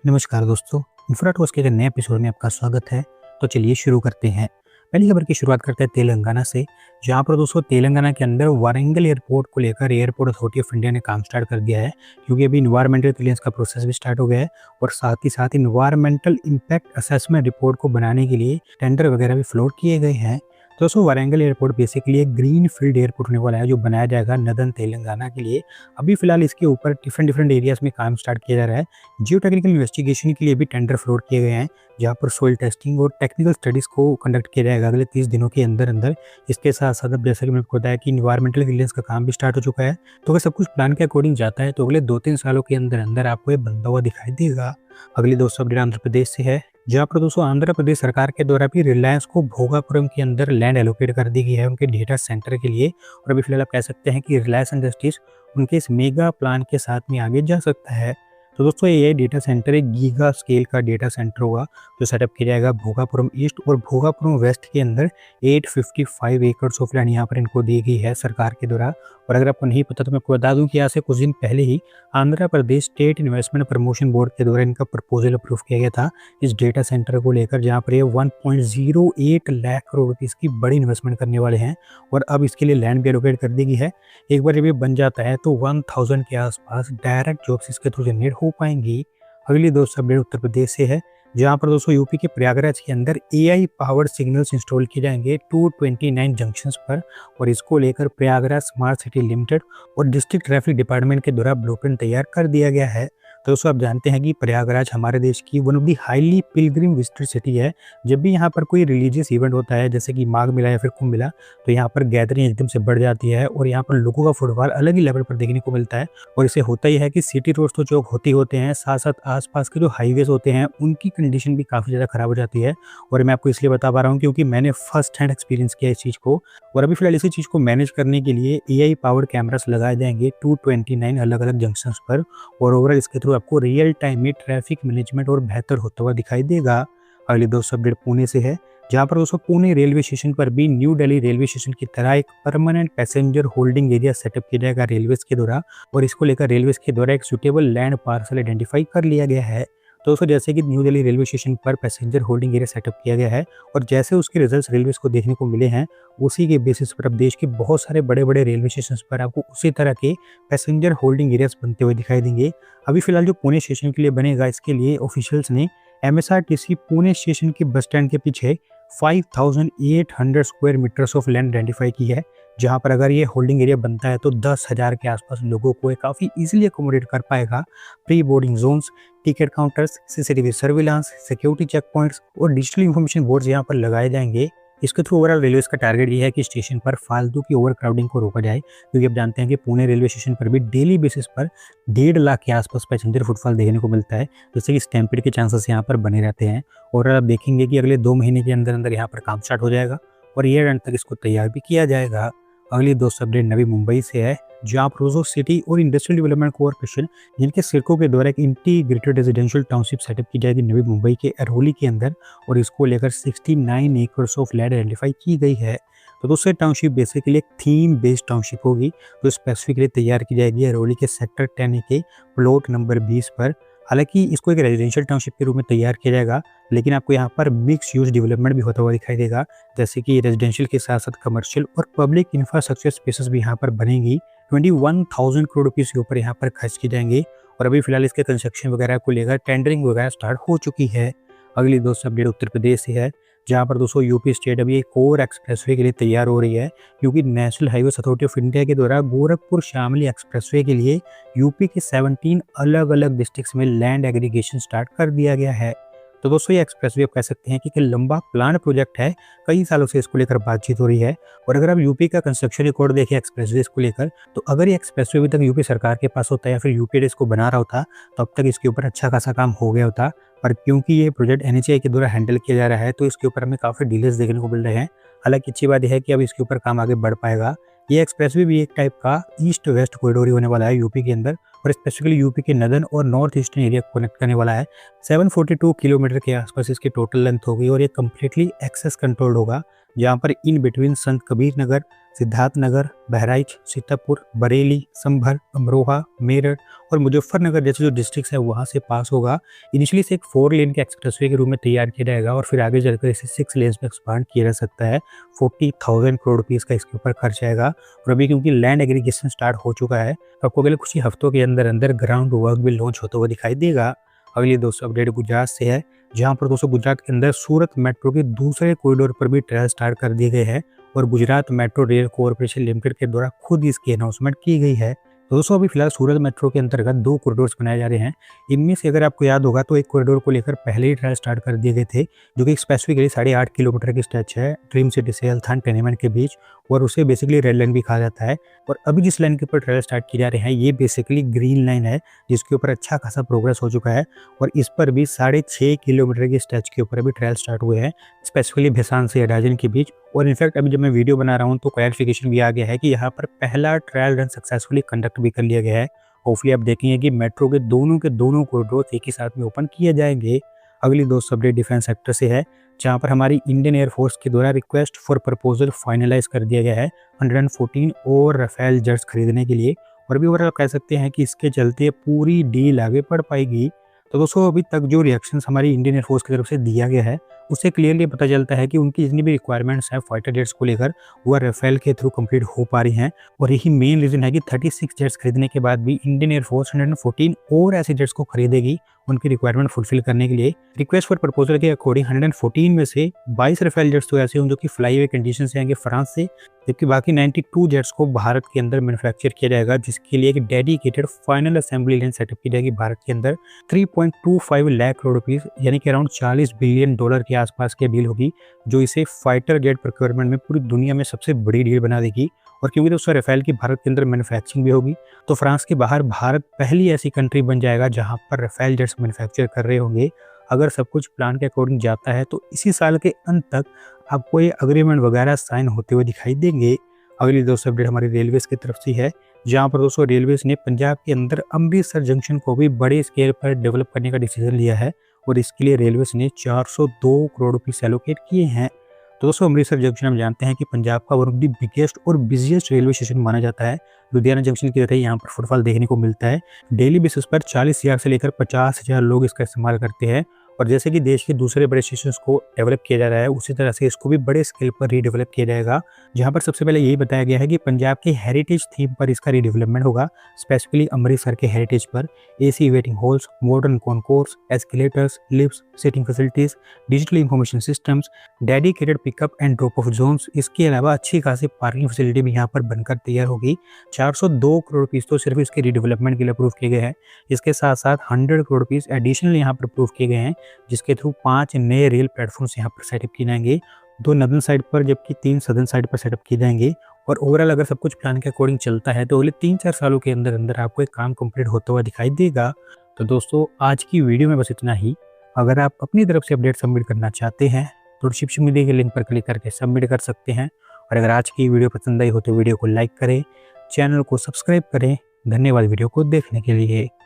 नमस्कार दोस्तों, इंफ्राटॉस के एक नए एपिसोड में आपका स्वागत है। तो चलिए शुरू करते हैं। पहली खबर की शुरुआत करते हैं तेलंगाना से, जहां पर दोस्तों तेलंगाना के अंदर वारंगल एयरपोर्ट को लेकर एयरपोर्ट अथॉरिटी ऑफ इंडिया ने काम स्टार्ट कर दिया है, क्योंकि अभी इन्वायरमेंटल क्लियरेंस का प्रोसेस भी स्टार्ट हो गया है और साथ ही इन्वायरमेंटल इम्पैक्ट असेसमेंट रिपोर्ट को बनाने के लिए टेंडर वगैरह भी फ्लोट किए गए हैं। तो दोस्तों वारंगल एयरपोर्ट बेसिकली एक ग्रीन फील्ड एयरपोर्ट होने वाला है, जो बनाया जाएगा नदन तेलंगाना के लिए। अभी फिलहाल इसके ऊपर डिफरेंट एरियाज में काम स्टार्ट किया जा रहा है। जियो टेक्निकल इन्वेस्टिगेशन के लिए भी टेंडर फ्लोट किए गए हैं, जहाँ पर सोइल टेस्टिंग और टेक्निकल स्टडीज को कंडक्ट किया जाएगा अगले 30 दिनों के अंदर अंदर। इसके साथ साथ अब जैसा कि मैंने आपको बताया कि इन्वायरमेंटल क्लियरेंस का काम भी स्टार्ट हो चुका है। तो अगर सब कुछ प्लान के अकॉर्डिंग जाता है तो अगले 2-3 सालों के अंदर अंदर आपको ये बनता हुआ दिखाई देगा। अगली दोस्तों अपडेट आंध्र प्रदेश से है, जहाँ पर दोस्तों आंध्र प्रदेश सरकार के द्वारा भी रिलायंस को भोगापुरम के अंदर लैंड एलोकेट कर दी गई है उनके डेटा सेंटर के लिए। और अभी फिलहाल आप कह सकते हैं कि रिलायंस इंडस्ट्रीज उनके इस मेगा प्लान के साथ में आगे जा सकता है। तो दोस्तों ये डेटा सेंटर एक गीगा स्केल का डेटा सेंटर होगा, जो सेटअप किया जाएगा भोगापुरम ईस्ट और भोगापुरम वेस्ट के अंदर। 855 एकड़ ऑफ लैंड यहाँ पर इनको दी गई है सरकार के द्वारा। और अगर आपको नहीं पता तो मैं आपको बता दूं कि यहाँ से कुछ दिन पहले ही Andhra Pradesh estate investment promotion board के द्वारा इनका प्रपोजल अप्रूव किया गया था इस डेटा सेंटर को लेकर, जहाँ पर ये 1.08 लाख करोड़ रुपीज़ की बड़ी इन्वेस्टमेंट करने वाले हैं। और अब इसके लिए लैंड भी एलोकेट कर दी गई है। एक बार जब ये बन जाता है तो 1000 के आसपास डायरेक्ट जॉब्स इसके थ्रू जनरेट हो पाएंगी। अगली दोस्तों अपडेट उत्तर प्रदेश से है, जहाँ पर दोस्तों यूपी के प्रयागराज के अंदर एआई पावर्ड सिग्नल्स इंस्टॉल किए जाएंगे 229 जंक्शंस पर। और इसको लेकर प्रयागराज स्मार्ट सिटी लिमिटेड और डिस्ट्रिक्ट ट्रैफिक डिपार्टमेंट के द्वारा ब्लूप्रिंट तैयार कर दिया गया है। तो दोस्तों आप जानते हैं कि प्रयागराज हमारे देश की one of the highly Pilgrim visitor city है। जब भी यहाँ पर कोई रिलीजियस इवेंट होता है, जैसे कि माघ मेला या फिर कुंभ मेला, तो यहाँ पर गैदरिंग एकदम से बढ़ जाती है और यहाँ पर लोगों का फुटफॉल अलग ही लेवल पर देखने को मिलता है। और इसे होता ही है कि सिटी रोड्स तो चौक होते हैं, साथ साथ आसपास के जो हाईवेज होते हैं उनकी कंडीशन भी काफ़ी ज़्यादा खराब हो जाती है। और मैं आपको इसलिए बता पा रहा हूँ क्योंकि मैंने फर्स्ट हैंड एक्सपीरियंस किया इस चीज़ को। और अभी फिलहाल इसी चीज़ को मैनेज करने के लिए एआई पावर्ड कैमरास लगाए जाएंगे 229 अलग अलग जंक्शंस पर। और ओवरऑल इसके थ्रू आपको रियल टाइम में ट्रैफिक मैनेजमेंट और बेहतर होता हुआ दिखाई देगा। अगली दोस्तों अपडेट पुणे से है, जहाँ पर दोस्तों पुणे रेलवे स्टेशन पर भी न्यू दिल्ली रेलवे स्टेशन की तरह एक permanent passenger holding area setup किया जाएगा रेलवेज के द्वारा। और इसको लेकर रेलवेज के द्वारा एक सुटेबल लैंड पार्सल आइडेंटिफाई कर लिया गया है। तो दोस्तों जैसे कि न्यू दिल्ली रेलवे स्टेशन पर पैसेंजर होल्डिंग एरिया सेटअप किया गया है और जैसे उसके रिजल्ट्स रेलवेज को देखने को मिले हैं, उसी के बेसिस पर अब देश के बहुत सारे बड़े बड़े रेलवे स्टेशन पर आपको उसी तरह के पैसेंजर होल्डिंग एरियाज बनते हुए दिखाई देंगे। अभी फिलहाल जो पुणे स्टेशन के लिए बनेगा, इसके लिए ऑफिशियल्स ने एमएसआरटीसी पुणे स्टेशन के बस स्टैंड के पीछे 5800 square metres of land identify की है, जहां पर अगर ये होल्डिंग एरिया बनता है तो 10,000 के आसपास लोगों को ये काफ़ी इजीली अकोमोडेट कर पाएगा। Pre boarding zones, ticket counters, CCTV surveillance, security check points और डिजिटल इन्फॉर्मेशन बोर्ड्स यहाँ पर लगाए जाएंगे। इसके थ्रू ओवरऑल रेलवेज का टारगेट ये है कि स्टेशन पर फालतू की ओवर क्राउडिंग को रोका जाए, क्योंकि आप जानते हैं कि पुणे रेलवे स्टेशन पर भी डेली बेसिस पर 1.5 लाख के आसपास पैसेंजर फुटफॉल देखने को मिलता है, जिससे कि स्टैम्पेड के चांसेस यहाँ पर बने रहते हैं। और आप देखेंगे कि अगले 2 महीने के अंदर अंदर यहाँ पर काम स्टार्ट हो जाएगा और ईयर एंड तक इसको तैयार भी किया जाएगा। अगली दोस्तों अपडेट नवी मुंबई से है, जहाँ प्रोजो सिटी और इंडस्ट्रियल डेवलपमेंट कॉर्पोरेशन जिनके सिरकों के द्वारा एक इंटीग्रेटेड रेजिडेंशियल टाउनशिप सेटअप की जाएगी नवी मुंबई के अरवली के अंदर। और इसको लेकर 69 एकड़ ऑफ लैंड आइडेंटिफाई की गई है। तो दोस्तों टाउनशिप बेसिकली एक थीम बेस्ड टाउनशिप होगी, जो स्पेसिफिकली तैयार की जाएगी अरवली के सेक्टर 10 के प्लॉट नंबर 20 पर। हालांकि इसको एक रेजिडेंशियल टाउनशिप के रूप में तैयार किया जाएगा, लेकिन आपको यहाँ पर मिक्स यूज डेवलपमेंट भी होता हुआ दिखाई देगा, जैसे कि रेजिडेंशियल के साथ साथ कमर्शियल और पब्लिक इंफ्रास्ट्रक्चर स्पेसेस भी यहाँ पर बनेंगी। 21,000 करोड़ रुपीज़ के ऊपर यहाँ पर खर्च की जाएंगे। और अभी फिलहाल इसके कंस्ट्रक्शन वगैरह को लेकर टेंडरिंग वगैरह स्टार्ट हो चुकी है। अगली दोस्तों अपडेट उत्तर प्रदेश से है, जहाँ पर दोस्तों यूपी स्टेट अभी एक और एक्सप्रेसवे के लिए तैयार हो रही है, क्योंकि national highways authority of India के द्वारा गोरखपुर शामली एक्सप्रेसवे के लिए यूपी के 17 अलग अलग डिस्ट्रिक्ट्स में लैंड एग्रीगेशन स्टार्ट कर दिया गया है। तो दोस्तों ये एक्सप्रेसवे आप कह सकते हैं कि एक लंबा प्लान प्रोजेक्ट है, कई सालों से इसको लेकर बातचीत हो रही है। और अगर आप यूपी का कंस्ट्रक्शन रिकॉर्ड देखें एक्सप्रेसवे को लेकर, तो अगर ये एक्सप्रेसवे अभी तक यूपी सरकार के पास होता या फिर यूपी इसको बना रहा होता, तो अब तक इसके ऊपर अच्छा खासा काम हो गया होता। पर क्योंकि ये प्रोजेक्ट एनएचएआई के द्वारा हैंडल किया जा रहा है, तो इसके ऊपर हमें काफ़ी डिलेज देखने को मिल रहे हैं। हालांकि अच्छी बात यह है कि अब इसके ऊपर काम आगे बढ़ पाएगा। ये एक्सप्रेसवे भी एक टाइप का ईस्ट वेस्ट कॉरिडोर होने वाला है यूपी के अंदर, और स्पेसिफिकली यूपी के नदन और नॉर्थ ईस्टर्न एरिया को कनेक्ट करने वाला है। 742 किलोमीटर के आसपास इसकी टोटल लेंथ होगी और ये कम्प्लीटली एक्सेस कंट्रोल्ड होगा, जहाँ पर इन बिटवीन संत कबीर नगर, सिद्धार्थनगर, बहराइच, सीतापुर, बरेली, संभल, अमरोहा, मेरठ और मुजफ्फरनगर जैसे जो डिस्ट्रिक्ट्स है वहाँ से पास होगा। इनिशियली से एक 4 लेन के एक्सप्रेसवे के रूप में तैयार किया जाएगा और फिर आगे चलकर इसे 6 लेन्स में एक्सपांड किया जा सकता है। 40,000 करोड़ रुपीज़ का इसके ऊपर खर्च आएगा और अभी क्योंकि लैंड एग्रीगेशन स्टार्ट हो चुका है, तो आपको अगले कुछ ही हफ्तों के अंदर ग्राउंड वर्क भी लॉन्च होता हुआ दिखाई देगा। अगली दोस्तों अपडेट गुजरात से है, जहाँ पर दोस्तों गुजरात के अंदर सूरत मेट्रो के दूसरे कॉरिडोर पर भी ट्रायल स्टार्ट कर दिए गए हैं और Gujarat metro rail corporation limited के द्वारा खुद इसकी अनाउंसमेंट की गई है। तो दोस्तों अभी फिलहाल सूरत मेट्रो के अंतर्गत 2 कॉरिडोर्स बनाए जा रहे हैं। इनमें से अगर आपको याद होगा तो एक कॉरिडोर को लेकर पहले ही ट्रायल स्टार्ट कर दिए गए थे, जो कि स्पेसिफिकली 8.5 किलोमीटर की स्ट्रेच है ड्रीम सिटी से हेल्थान टेनेमेंट के बीच, और उसे बेसिकली रेड लाइन भी कहा जाता है। और अभी जिस लाइन के ऊपर ट्रायल स्टार्ट किए जा रहे हैं ये बेसिकली ग्रीन लाइन है, जिसके ऊपर अच्छा खासा प्रोग्रेस हो चुका है और इस पर भी 6.5 किलोमीटर की स्ट्रेच के ऊपर अभी ट्रायल स्टार्ट हुए हैं, स्पेसिफिकली भैसान से अडाजन के बीच। और इनफैक्ट अभी जब मैं वीडियो बना रहा हूँ तो क्लैरिफिकेशन भी आ गया है कि यहाँ पर पहला ट्रायल रन सक्सेसफुली कंडक्ट भी कर लिया गया है। होपफुली आप देखेंगे कि मेट्रो के दोनों कॉरिडोर एक ही साथ में ओपन किए जाएंगे। अगली दोस्तों अपडेट डिफेंस सेक्टर से है, जहाँ पर हमारी इंडियन एयरफोर्स के द्वारा रिक्वेस्ट फॉर प्रपोजल फाइनलाइज कर दिया गया है 114 और राफेल जेट्स खरीदने के लिए। और अभी ओवरऑल कह सकते हैं कि इसके चलते पूरी डील आगे बढ़ पाएगी। तो दोस्तों अभी तक जो रिएक्शंस हमारी इंडियन एयरफोर्स की तरफ से दिया गया है उससे क्लियरली पता चलता है कि उनकी जितनी भी रिक्वायरमेंट्स हैं फाइटर जेट्स को लेकर वो राफेल के थ्रू कंप्लीट हो पा रही हैं। और यही मेन रीजन है कि 36 जेट्स खरीदने के बाद भी इंडियन एयरफोर्स 114 और ऐसे जेट्स को खरीदेगी उनकी रिक्वायरमेंट फुलफिल करने के लिए। रिक्वेस्ट फॉर प्रपोजल के अकॉर्डिंग 114 में से 22 राफेल जेट्स तो ऐसे हों जो कि फ्लाई अवे कंडीशन से आएंगे फ्रांस से, जबकि बाकी 92 जेट्स को भारत के अंदर मैन्युफैक्चर किया जाएगा, जिसके लिए एक dedicated final assembly line setup की जाएगी भारत के अंदर। 3.25 लाख करोड़ रुपीस यानी कि अराउंड $40 बिलियन के आसपास की डील होगी, जो इसे फाइटर जेट प्रोक्योरमेंट में पूरी दुनिया में सबसे बड़ी डील बना देगी। और क्योंकि दोस्तों राफेल की भारत के अंदर मैन्युफैक्चरिंग भी होगी, तो फ्रांस के बाहर भारत पहली ऐसी कंट्री बन जाएगा जहां पर राफेल जेट्स मैन्युफैक्चर कर रहे होंगे। अगर सब कुछ प्लान के अकॉर्डिंग जाता है तो इसी साल के अंत तक आपको ये अग्रीमेंट वगैरह साइन होते हुए दिखाई देंगे। अगली दोस्तों अपडेट हमारी रेलवेज की तरफ से है, जहां पर दोस्तों रेलवेज ने पंजाब के अंदर अमृतसर जंक्शन को भी बड़े स्केल पर डेवलप करने का डिसीजन लिया है और इसके लिए रेलवेज ने 402 करोड़ रुपये एलोकेट किए हैं। तो दोस्तों अमृतसर जंक्शन हम जानते हैं कि पंजाब का वन ऑफ द बिगेस्ट और बिजिएस्ट रेलवे स्टेशन माना जाता है। लुधियाना जंक्शन की तरह यहाँ पर फुटफॉल देखने को मिलता है। डेली बेसिस पर 40,000 से लेकर 50,000 लोग इसका इस्तेमाल करते हैं। और जैसे कि देश के दूसरे बड़े स्टेशन को डेवलप किया जा रहा है, उसी तरह से इसको भी बड़े स्केल पर रीडेवलप किया जाएगा, जहां पर सबसे पहले यही बताया गया है कि पंजाब के हेरिटेज थीम पर इसका रीडेवलपमेंट होगा, स्पेसिफिकली अमृतसर के हेरिटेज पर। AC waiting halls, modern concourse, escalators, lifts, seating facilities, digital information systems, dedicated pickup and drop off zones, इसके अलावा अच्छी खासी पार्किंग फैसिलिटी भी यहाँ पर बनकर तैयार होगी। 402 करोड़ रुपीज़ तो सिर्फ इसके रीडेवलपमेंट के लिए अप्रूव किए गए हैं। इसके साथ साथ 100 करोड़ रुपीज़ एडिशनल यहाँ पर अप्रूव किए गए हैं, जिसके थ्रू 5 नए रेल प्लेटफॉर्म्स यहाँ पर सेटअप किए जाएंगे, 2 नॉर्दर्न साइड पर जबकि 3 सदर्न साइड पर सेटअप किए जाएंगे। और ओवरऑल अगर सब कुछ प्लान के अकॉर्डिंग चलता है तो अगले 3-4 सालों के अंदर आपको एक काम कंप्लीट होता हुआ दिखाई देगा। तो दोस्तों आज की वीडियो में बस इतना ही। अगर आप अपनी तरफ से अपडेट सबमिट करना चाहते हैं तो डिस्क्रिप्शन में दिए गए लिंक पर क्लिक करके सबमिट कर सकते हैं। और अगर आज की वीडियो पसंद आई हो तो वीडियो को लाइक करें, चैनल को सब्सक्राइब करें। धन्यवाद वीडियो को देखने के लिए।